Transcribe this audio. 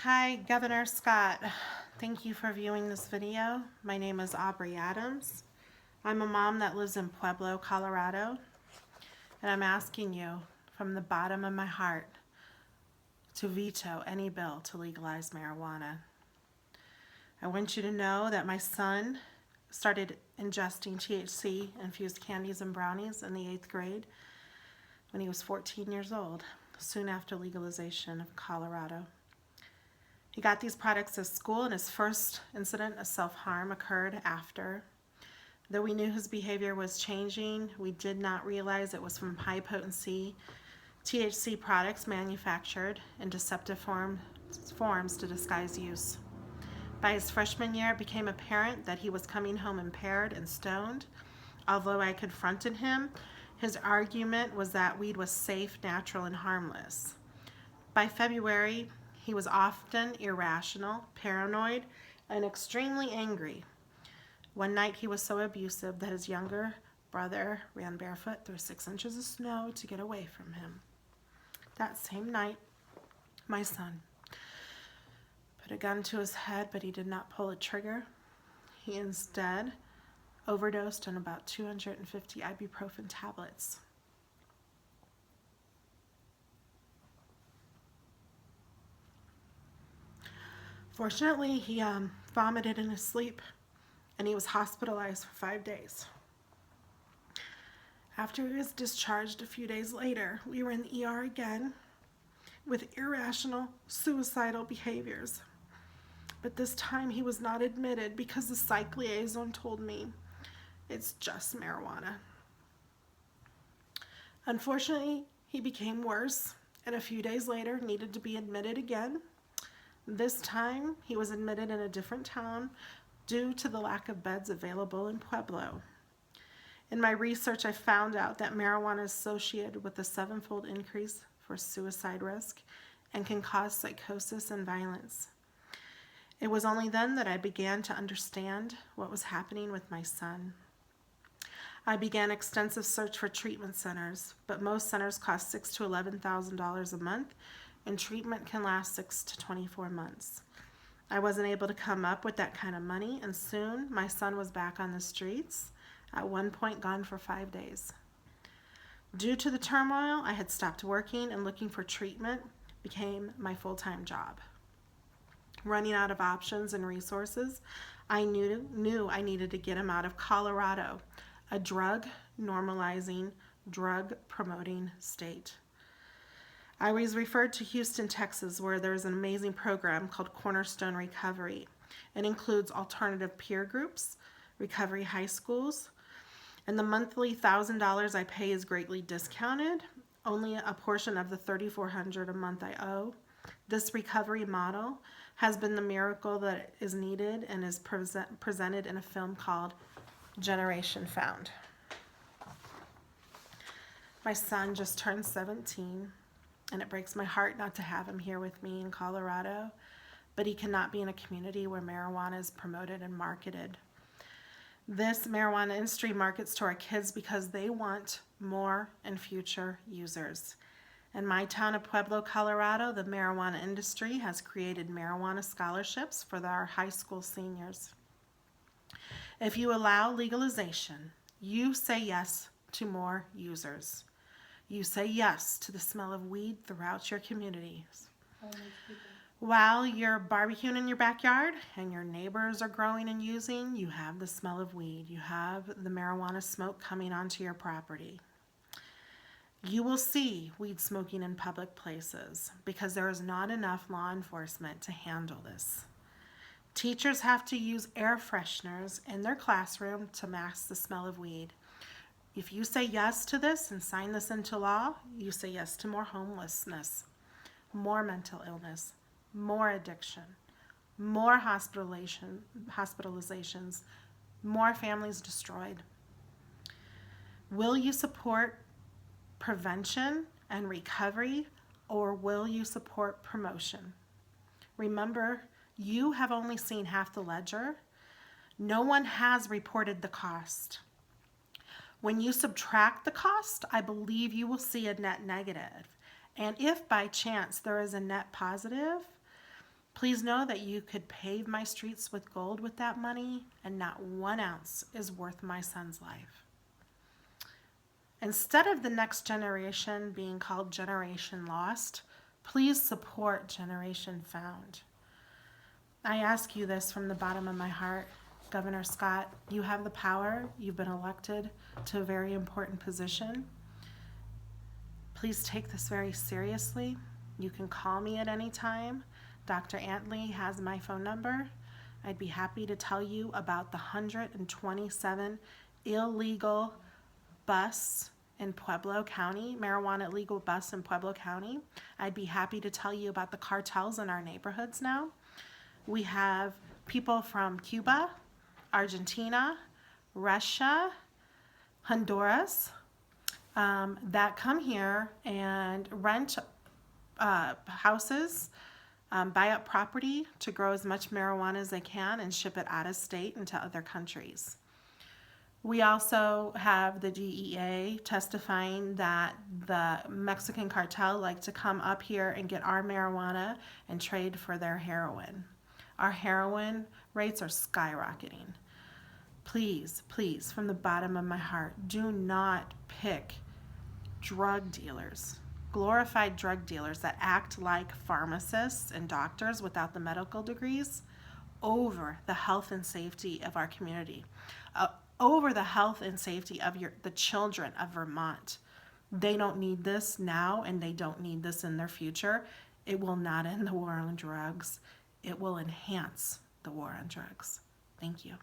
Hi, Governor Scott. Thank you for viewing this video. My name is Aubree Adams. I'm a mom that lives in Pueblo, Colorado, and I'm asking you from the bottom of my heart to veto any bill to legalize marijuana. I want you to know that my son started ingesting THC infused candies and brownies in the 8th grade when he was 14 years old, soon after legalization of Colorado. He got these products at school, and his first incident of self-harm occurred after. Though we knew his behavior was changing, we did not realize it was from high-potency THC products manufactured in deceptive forms to disguise use. By his freshman year, it became apparent that he was coming home impaired and stoned. Although I confronted him, his argument was that weed was safe, natural, and harmless. By February, he was often irrational, paranoid, and extremely angry. One night he was so abusive that his younger brother ran barefoot through 6 inches of snow to get away from him. That same night, my son put a gun to his head, but he did not pull a trigger. He instead overdosed on about 250 ibuprofen tablets. Fortunately, he vomited in his sleep, and he was hospitalized for 5 days. After he was discharged a few days later, we were in the ER again with irrational, suicidal behaviors. But this time he was not admitted because the psych liaison told me it's just marijuana. Unfortunately, he became worse, and a few days later needed to be admitted again. This time, he was admitted in a different town due to the lack of beds available in Pueblo. In my research, I found out that marijuana is associated with a 7-fold increase for suicide risk and can cause psychosis and violence. It was only then that I began to understand what was happening with my son. I began extensive search for treatment centers, but most centers cost $6,000 to $11,000 a month, and treatment can last 6 to 24 months. I wasn't able to come up with that kind of money, and soon my son was back on the streets, at one point gone for 5 days. Due to the turmoil, I had stopped working, and looking for treatment became my full-time job. Running out of options and resources, I knew I needed to get him out of Colorado, a drug-normalizing, drug-promoting state. I was referred to Houston, Texas, where there's an amazing program called Cornerstone Recovery. It includes alternative peer groups, recovery high schools, and the monthly $1,000 I pay is greatly discounted, only a portion of the $3,400 a month I owe. This recovery model has been the miracle that is needed and is presented in a film called Generation Found. My son just turned 17. And it breaks my heart not to have him here with me in Colorado, but he cannot be in a community where marijuana is promoted and marketed. This marijuana industry markets to our kids because they want more and future users. In my town of Pueblo, Colorado, the marijuana industry has created marijuana scholarships for our high school seniors. If you allow legalization, you say yes to more users. You say yes to the smell of weed throughout your communities. While you're barbecuing in your backyard and your neighbors are growing and using, you have the smell of weed. You have the marijuana smoke coming onto your property. You will see weed smoking in public places because there is not enough law enforcement to handle this. Teachers have to use air fresheners in their classroom to mask the smell of weed. If you say yes to this and sign this into law, you say yes to more homelessness, more mental illness, more addiction, more hospitalizations, more families destroyed. Will you support prevention and recovery, or will you support promotion? Remember, you have only seen half the ledger. No one has reported the cost. When you subtract the cost, I believe you will see a net negative. And if by chance there is a net positive, Please know that you could pave my streets with gold with that money, and not 1 ounce is worth my son's life. Instead of the next generation being called Generation Lost, please support Generation Found. I ask you this from the bottom of my heart. Governor Scott, you have the power. You've been elected to a very important position. Please take this very seriously. You can call me at any time. Dr. Antley has my phone number. I'd be happy to tell you about the 127 illegal busts in Pueblo County, marijuana illegal busts in Pueblo County. I'd be happy to tell you about the cartels in our neighborhoods now. We have people from Cuba, Argentina, Russia, Honduras, that come here and rent houses, buy up property to grow as much marijuana as they can and ship it out of state into other countries. We also have the DEA testifying that the Mexican cartel like to come up here and get our marijuana and trade for their heroin. Our heroin rates are skyrocketing. Please, please, from the bottom of my heart, do not pick drug dealers, glorified drug dealers that act like pharmacists and doctors without the medical degrees, over the health and safety of our community, over the health and safety of the children of Vermont. They don't need this now, and they don't need this in their future. It will not end the war on drugs. It will enhance the war on drugs. Thank you.